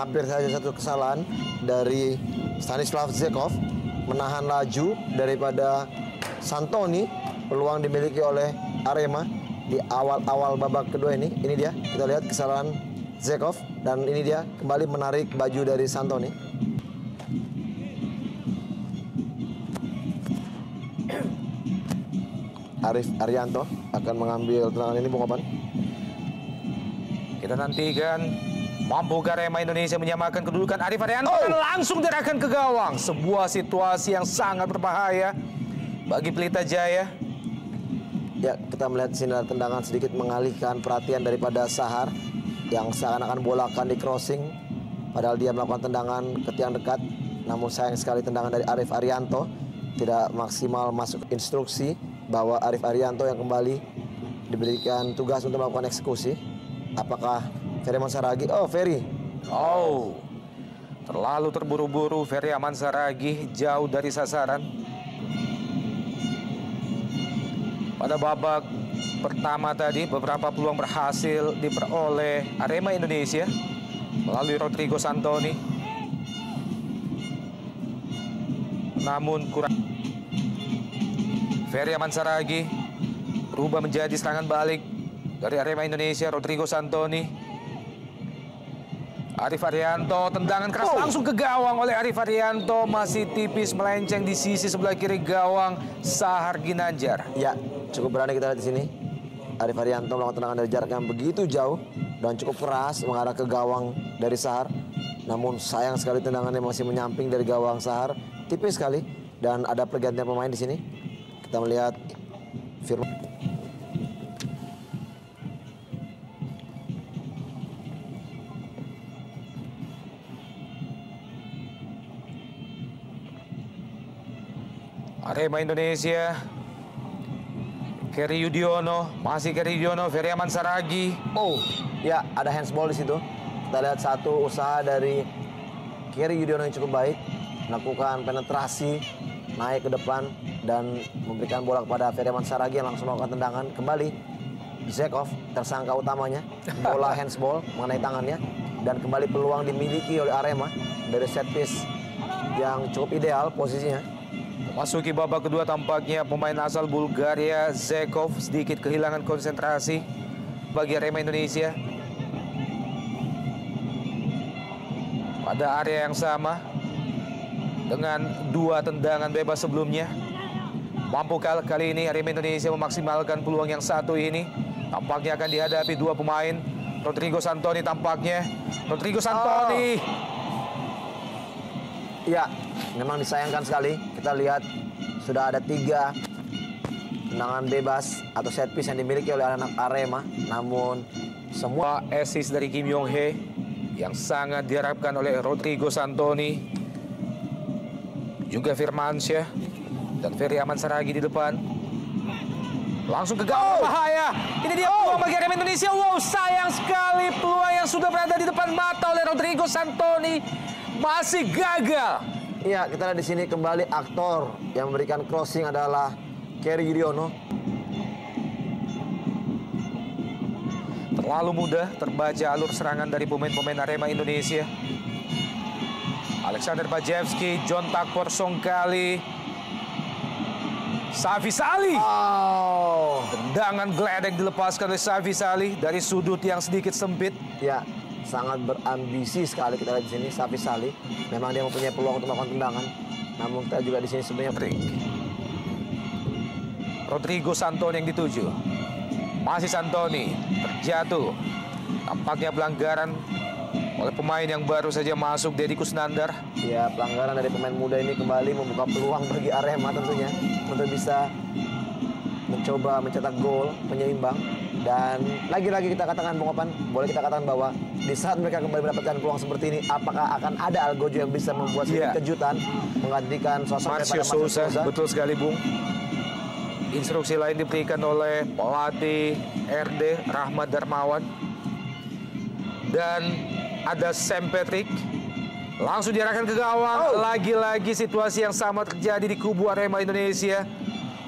hampir saja satu kesalahan dari Stanislav Zekov menahan laju daripada Santoni. Peluang dimiliki oleh Arema di awal-awal babak kedua ini. Ini dia, kita lihat kesalahan Zekov, dan ini dia kembali menarik baju dari Santoni. Arif Arianto akan mengambil tendangan ini, Bung Opan. Kita nantikan mampukah Arema Indonesia menyamakan kedudukan. Arif Arianto dan langsung diarahkan ke gawang. Sebuah situasi yang sangat berbahaya bagi Pelita Jaya. Ya, kita melihat sini tendangan sedikit mengalihkan perhatian daripada Sahar yang seakan-akan bola akan di crossing, padahal dia melakukan tendangan ke tiang dekat. Namun sayang sekali tendangan dari Arif Arianto tidak maksimal masuk instruksi bahwa Arif Arianto yang kembali diberikan tugas untuk melakukan eksekusi. Apakah Ferry Amansaragi? Oh, Ferry. Oh, terlalu terburu-buru. Ferry Amansaragi jauh dari sasaran. Pada babak pertama tadi, beberapa peluang berhasil diperoleh Arema Indonesia melalui Rodrigo Santoni. Namun kurang. Ferry Amansaragi berubah menjadi serangan balik dari Arema Indonesia. Rodrigo Santoni. Arif Arianto, tendangan keras langsung ke gawang oleh Arif Arianto. Masih tipis melenceng di sisi sebelah kiri gawang Sahar Ginanjar. Ya, cukup berani kita lihat di sini. Arif Arianto melakukan tendangan dari jarak yang begitu jauh dan cukup keras mengarah ke gawang dari Sahar. Namun sayang sekali tendangannya masih menyamping dari gawang Sahar, tipis sekali, dan ada pergantian pemain di sini. Kita melihat Firman. Arema Indonesia, Keri Yudiono, masih Keri Yudiono, Ferry Amansaragi. Oh, ya, ada handsball di situ. Kita lihat satu usaha dari Keri Yudiono yang cukup baik, melakukan penetrasi, naik ke depan dan memberikan bola kepada Ferry Amansaragi yang langsung melakukan tendangan. Kembali Zekov, tersangka utamanya, bola handsball mengenai tangannya, dan kembali peluang dimiliki oleh Arema dari set piece yang cukup ideal posisinya. Memasuki babak kedua, tampaknya pemain asal Bulgaria Zekov sedikit kehilangan konsentrasi bagi Arema Indonesia. Pada area yang sama dengan dua tendangan bebas sebelumnya. Mampukah kali ini Arema Indonesia memaksimalkan peluang yang satu ini? Tampaknya akan dihadapi dua pemain. Rodrigo Santoni tampaknya. Rodrigo Santoni. Ya, memang disayangkan sekali. Kita lihat sudah ada 3 tendangan bebas atau set piece yang dimiliki oleh anak Arema. Namun semua assist dari Kim Yong Hee yang sangat diharapkan oleh Rodrigo Santoni, juga Firmansyah dan Ferry Amansaragi di depan. Langsung ke gawang, bahaya. Ini dia peluang bagi Arema Indonesia. Wow, sayang sekali peluang yang sudah berada di depan mata oleh Rodrigo Santoni masih gagal. Iya, kita lihat di sini kembali aktor yang memberikan crossing adalah Keri Yudiono. Terlalu mudah terbaca alur serangan dari pemain-pemain Arema Indonesia. Alexander Bajewski, John Takpor Songkali, Safi Salih. Oh, tendangan geledek dilepaskan oleh Safi Salih dari sudut yang sedikit sempit. Ya, sangat berambisi sekali kita lihat di sini Safi Salih. Memang dia mempunyai peluang untuk melakukan tendangan. Namun kita juga di sini sebenarnya Rodrigo Santoni yang dituju. Masih Santoni terjatuh. Tampaknya pelanggaran oleh pemain yang baru saja masuk, Deddy Kusnandar. Ya, pelanggaran dari pemain muda ini kembali membuka peluang bagi Arema tentunya untuk bisa mencoba mencetak gol penyeimbang. Dan lagi-lagi kita katakan, Bung Opan, boleh kita katakan bahwa di saat mereka kembali mendapatkan peluang seperti ini, apakah akan ada Algojo yang bisa membuat sedikit kejutan menggantikan sosok Marcio Souza? Betul sekali, Bung. Instruksi lain diberikan oleh pelatih RD Rahmat Darmawan. Dan ada Sam Patrick langsung diarahkan ke gawang. Lagi-lagi situasi yang sama terjadi di kubu Arema Indonesia.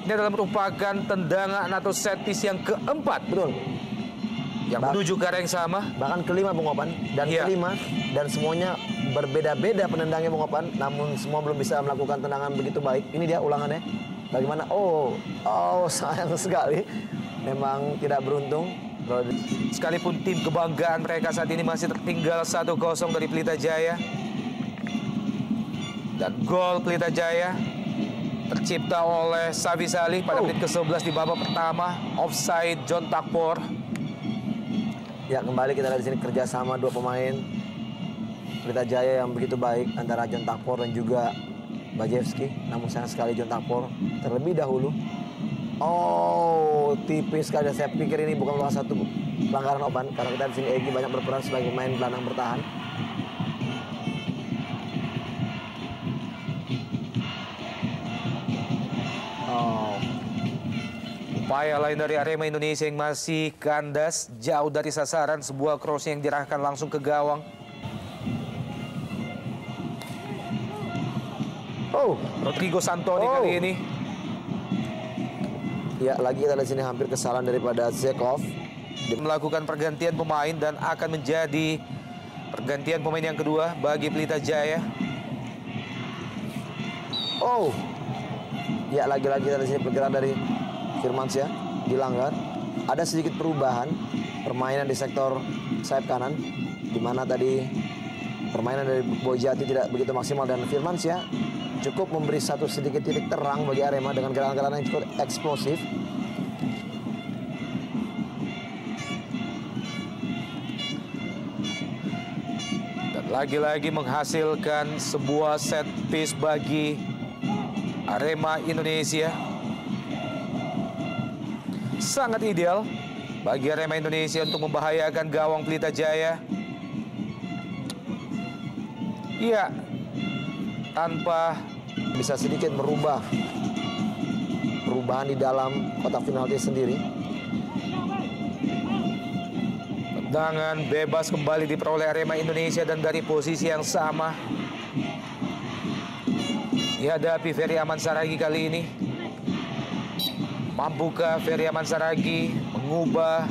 Ini adalah merupakan tendangan atau set piece yang keempat. Betul. yang menuju ke arah yang sama. Bahkan kelima Bung Opan. Dan kelima. Dan semuanya berbeda-beda penendangnya Bung Opan. Namun semua belum bisa melakukan tendangan begitu baik. Ini dia ulangannya. Bagaimana? Oh sayang sekali. Memang tidak beruntung. Sekalipun tim kebanggaan mereka saat ini masih tertinggal 1-0 dari Pelita Jaya. Dan gol Pelita Jaya tercipta oleh Savis Ali pada menit ke-11 di babak pertama. Offside John Takpor. Ya, kembali kita lihat di sini kerjasama dua pemain Pelita Jaya yang begitu baik antara John Takpor dan juga Bajewski. Namun sayang sekali John Takpor terlebih dahulu. Oh, tipis sekali. Saya pikir ini bukan salah satu pelanggaran Oban karena kita di sini Egy banyak berperan sebagai pemain gelandang bertahan. Upaya lain dari Arema Indonesia yang masih kandas, jauh dari sasaran, sebuah crossing yang diarahkan langsung ke gawang. Rodrigo Santoni kali ini. Ya, lagi kita lihat sini hampir kesalahan daripada Zekov. Dia melakukan pergantian pemain dan akan menjadi pergantian pemain yang kedua bagi Pelita Jaya. Ya, lagi-lagi kita lihat sini pergerakan dari Firmansyah dilanggar. Ada sedikit perubahan permainan di sektor sayap kanan, di mana tadi permainan dari Boyjati tidak begitu maksimal dan Firmansyah cukup memberi satu sedikit titik terang bagi Arema dengan gerakan-gerakan yang cukup eksplosif. Dan lagi-lagi menghasilkan sebuah set piece bagi Arema Indonesia. Sangat ideal bagi Arema Indonesia untuk membahayakan gawang Pelita Jaya. Iya, tanpa bisa sedikit merubah perubahan di dalam kotak penalti sendiri. Tendangan bebas kembali diperoleh Arema Indonesia dan dari posisi yang sama dihadapi Ferry Aman Saragi kali ini. Mampukah Ferry Aman Saragi mengubah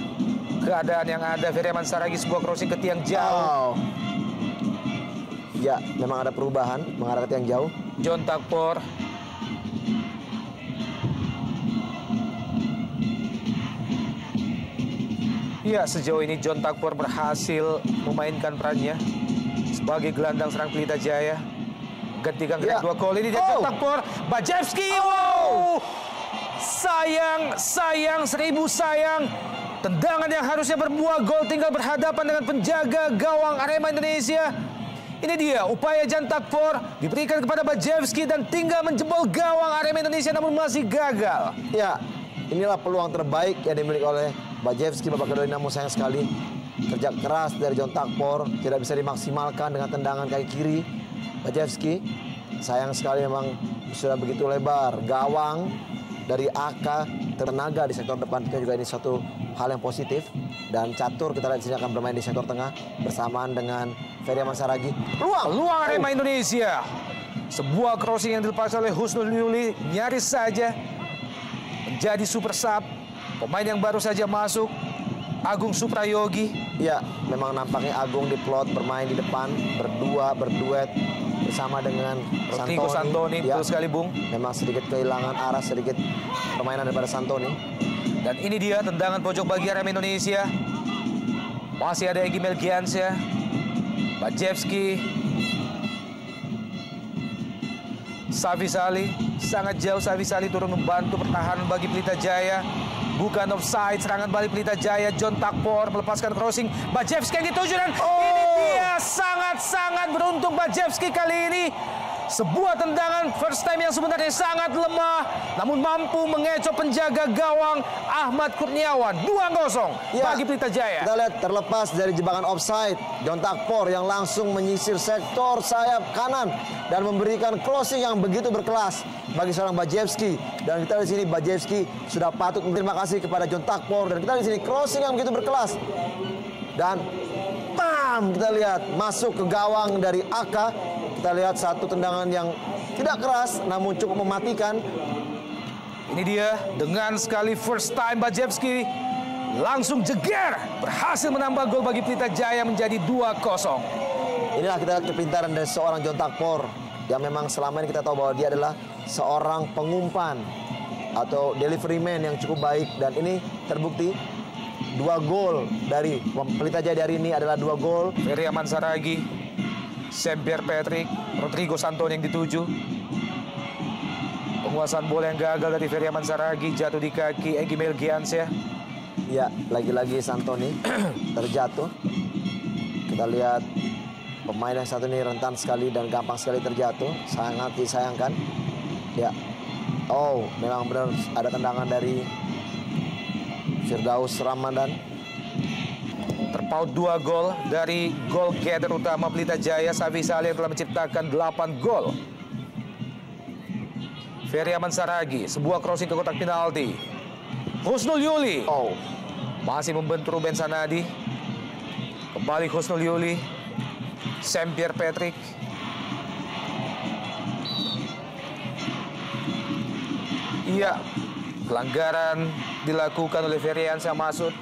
keadaan yang ada? Ferry Aman Saragi sebuah crossing ke tiang jauh. Ya, memang ada perubahan mengarah ke tiang jauh. John Takpor. Ya, sejauh ini John Takpor berhasil memainkan perannya sebagai gelandang serang Pelita Jaya. Gantikan kedua gol ini dia John Takpor. Bajewski. Sayang, seribu sayang. Tendangan yang harusnya berbuah gol tinggal berhadapan dengan penjaga gawang Arema Indonesia. Ini dia upaya John Takpor diberikan kepada Bajewski dan tinggal menjebol gawang Arema Indonesia namun masih gagal. Ya, inilah peluang terbaik yang dimiliki oleh Bajewski babak kedua ini, namun sayang sekali kerja keras dari John Takpor tidak bisa dimaksimalkan dengan tendangan kaki kiri Bajewski. Sayang sekali memang sudah begitu lebar gawang dari AK tenaga di sektor depan. Itu juga ini suatu hal yang positif. Dan Catur kita lihat di sini akan bermain di sektor tengah bersamaan dengan Ferry Aman Saragi. Peluang Arema Indonesia. Sebuah crossing yang dilepas oleh Husnul Yuli nyaris saja menjadi super sub. Pemain yang baru saja masuk, Agung Suprayogi. Ya, memang nampaknya Agung diplot bermain di depan berduet bersama dengan Rodrigo Santoni. Ya, betul sekali Bung. Memang sedikit kehilangan arah, sedikit permainan daripada Santoni. Dan ini dia tendangan pojok bagi Arema Indonesia. Masih ada Egy Melgiansyah, Bajewski, Savis Ali. Sangat jauh Savis Ali turun membantu pertahanan bagi Pelita Jaya. Bukan offside, serangan balik Pelita Jaya. John Takpor melepaskan crossing. Bajewski yang dituju dan ini dia sangat-sangat beruntung Bajewski kali ini. Sebuah tendangan first time yang sebenarnya sangat lemah, namun mampu mengecoh penjaga gawang Ahmad Kurniawan. 2-0 bagi Pelita Jaya. Kita lihat terlepas dari jebakan offside, John Takpor yang langsung menyisir sektor sayap kanan dan memberikan closing yang begitu berkelas bagi seorang Bajewski. Dan kita di sini Bajewski sudah patut berterima kasih kepada John Takpor. Dan kita di sini crossing yang begitu berkelas. Dan pam, kita lihat masuk ke gawang dari AK. Kita lihat satu tendangan yang tidak keras namun cukup mematikan. Ini dia dengan sekali first time Bajewski langsung jeger, berhasil menambah gol bagi Pelita Jaya menjadi 2-0. Inilah kita lihat kepintaran dari seorang John Takpor yang memang selama ini kita tahu bahwa dia adalah seorang pengumpan atau delivery man yang cukup baik, dan ini terbukti 2 gol dari Pelita Jaya hari ini adalah 2 gol. Ferry Aman Saragi, Saint-Pierre Patrick, Rodrigo Santoni yang dituju. Penguasaan bola yang gagal dari Ferry Aman Saragi, jatuh di kaki Egy Melgiansyah. Ya, lagi-lagi Santoni terjatuh. Kita lihat pemain yang satu ini rentan sekali dan gampang sekali terjatuh. Sangat disayangkan. Ya, oh memang benar ada tendangan dari Firdaus Ramadan. Terpaut 2 gol dari gol getter utama Pelita Jaya, Safi Saleh telah menciptakan 8 gol. Ferry Aman Saragi, sebuah crossing ke kotak penalti. Husnul Yuli. Oh, Masih membentur Ruben Sanadi. Kembali Husnul Yuli. Saint-Pierre Patrick. Iya, pelanggaran dilakukan oleh Feryansyah Masud.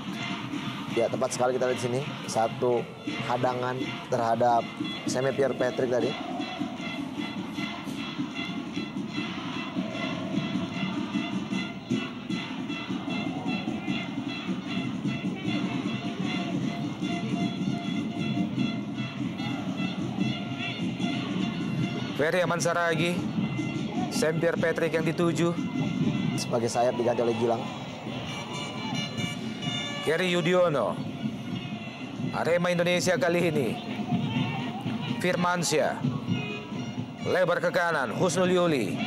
ya tepat sekali kita lihat di sini. Satu hadangan terhadap Saint-Pierre Patrick tadi. Ferry Aman Saragi, Saint-Pierre Patrick yang dituju. Sebagai sayap diganti oleh Gilang. Kerry Yudiono. Arema Indonesia kali ini. Firmansyah. Lebar ke kanan, Husnul Yuli.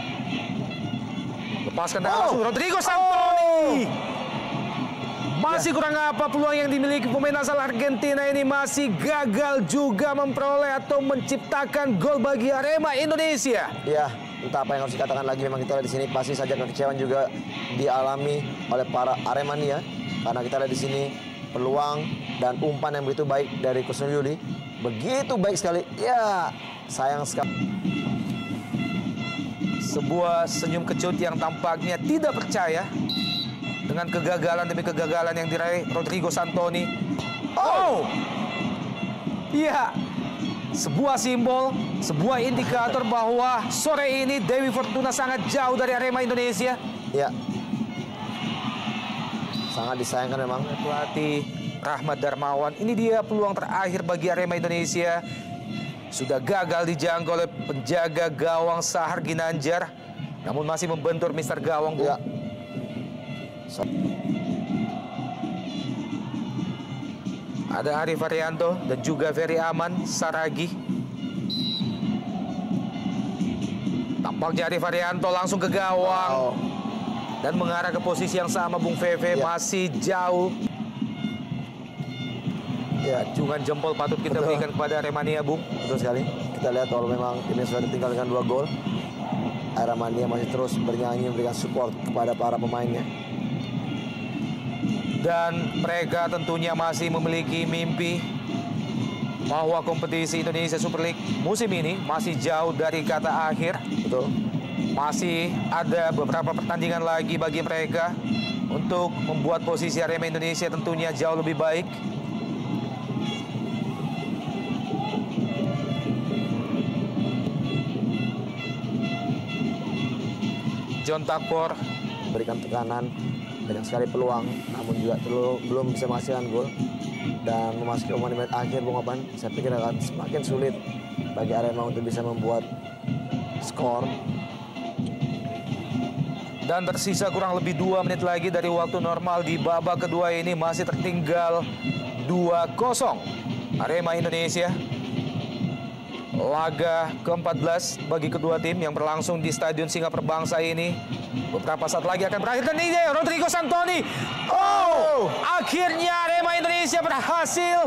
Lepaskan langsung Rodrigo Santoni. Masih kurang apa peluang yang dimiliki pemain asal Argentina ini, masih gagal juga memperoleh atau menciptakan gol bagi Arema Indonesia. Ya, entah apa yang harus dikatakan lagi. Memang kita lihat di sini pasti saja kekecewaan juga dialami oleh para Aremania, karena kita lihat di sini peluang dan umpan yang begitu baik dari Husnul Yuli, begitu baik sekali. Ya, sayang sekali. Sebuah senyum kecut yang tampaknya tidak percaya dengan kegagalan demi kegagalan yang diraih Rodrigo Santoni. Oh! Iya. Sebuah simbol, sebuah indikator bahwa sore ini Dewi Fortuna sangat jauh dari Arema Indonesia. Ya. Sangat disayangkan memang. Pelatih Rahmat Darmawan, ini dia peluang terakhir bagi Arema Indonesia. Sudah gagal dijangkau oleh penjaga gawang Sahar Ginanjar, namun masih membentur Mister Gawang. Ya. Ada Arif Arianto dan juga Ferry Aman Saragi. Tampaknya Arif Arianto langsung ke gawang dan mengarah ke posisi yang sama. Bung Feve masih jauh. Ya, acungan jempol patut kita berikan kepada Aremania, Bung. Betul sekali. Kita lihat kalau memang timnya sudah ditinggal dengan 2 gol, Aremania masih terus bernyanyi memberikan support kepada para pemainnya. Dan mereka tentunya masih memiliki mimpi bahwa kompetisi Indonesia Super League musim ini masih jauh dari kata akhir. Betul. Masih ada beberapa pertandingan lagi bagi mereka untuk membuat posisi Arema Indonesia tentunya jauh lebih baik. John Takpor berikan tekanan, banyak sekali peluang, namun juga belum bisa menghasilkan gol. Dan memasuki menit akhir, Bung Oban, saya pikir akan semakin sulit bagi Arema untuk bisa membuat skor. Dan tersisa kurang lebih 2 menit lagi dari waktu normal di babak kedua ini, masih tertinggal 2-0 Arema Indonesia. Laga ke-14 bagi kedua tim yang berlangsung di Stadion Singa Perbangsa ini beberapa saat lagi akan berakhir. Dan ini Rodrigo Santoni. Oh! Akhirnya Arema Indonesia berhasil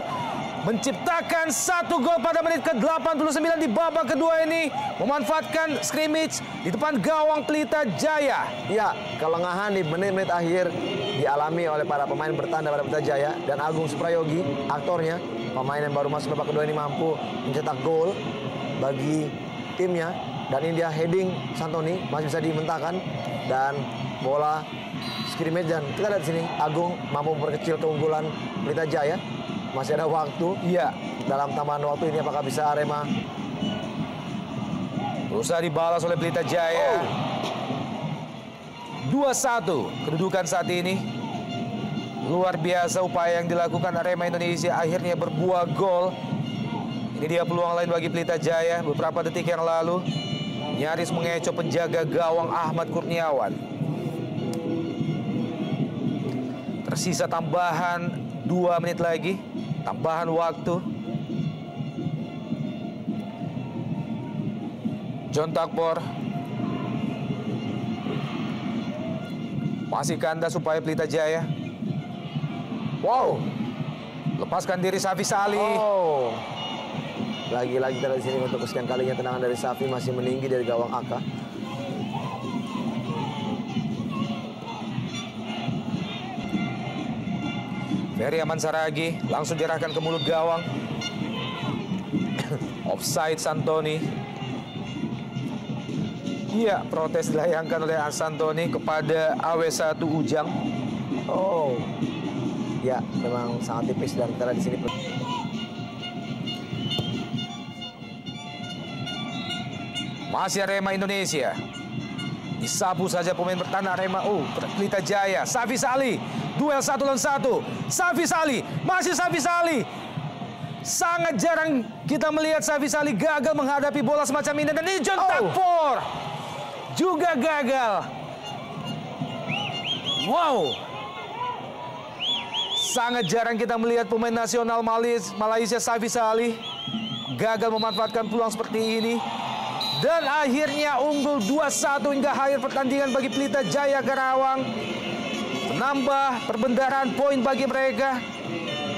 menciptakan 1 gol pada menit ke-89 di babak kedua ini, memanfaatkan scrimmage di depan gawang Pelita Jaya. Ya, kelengahan di menit-menit akhir dialami oleh para pemain bertanda pada Pelita Jaya, dan Agung Suprayogi, aktornya, pemain yang baru masuk babak kedua ini, mampu mencetak gol bagi timnya. Dan ini dia heading Santoni, masih bisa dimentahkan, dan bola scrimmage dan kita lihat sini Agung mampu memperkecil keunggulan Pelita Jaya. Masih ada waktu. Iya. Dalam tambahan waktu ini apakah bisa Arema berusaha dibalas oleh Pelita Jaya. 2-1 kedudukan saat ini. Luar biasa upaya yang dilakukan Arema Indonesia akhirnya berbuah gol. Ini dia peluang lain bagi Pelita Jaya. Beberapa detik yang lalu nyaris mengecoh penjaga gawang Ahmad Kurniawan. Tersisa tambahan 2 menit lagi. Tambahan waktu. John Takbor masih kandas supaya Pelita Jaya. Wow, lepaskan diri Safi Sali. Oh, lagi-lagi kita di sini untuk kesekian kalinya tendangan dari Safi masih meninggi dari gawang Aka. Ferry Aman Saragi langsung diarahkan ke mulut gawang. Offside Santoni. Iya, protes dilayangkan oleh Santoni kepada AW1 Ujang. Oh, ya memang sangat tipis dan kita lihat di sini. Masih Arema Indonesia. Disapu saja pemain bertahan Arema. Oh, Pelita Jaya. Safi Sali. Duel 1 lawan 1. Safi Sali. Masih Safi Sali. Sangat jarang kita melihat Safi Sali gagal menghadapi bola semacam ini. Dan ini John Takbor juga gagal. Wow. Sangat jarang kita melihat pemain nasional Malaysia Safi Sali gagal memanfaatkan peluang seperti ini. Dan akhirnya unggul 2-1 hingga akhir pertandingan bagi Pelita Jaya Karawang. Menambah perbendaharaan poin bagi mereka.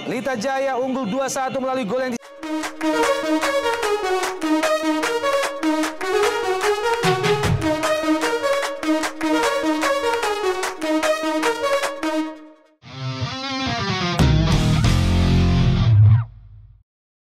Pelita Jaya unggul 2-1 melalui gol yang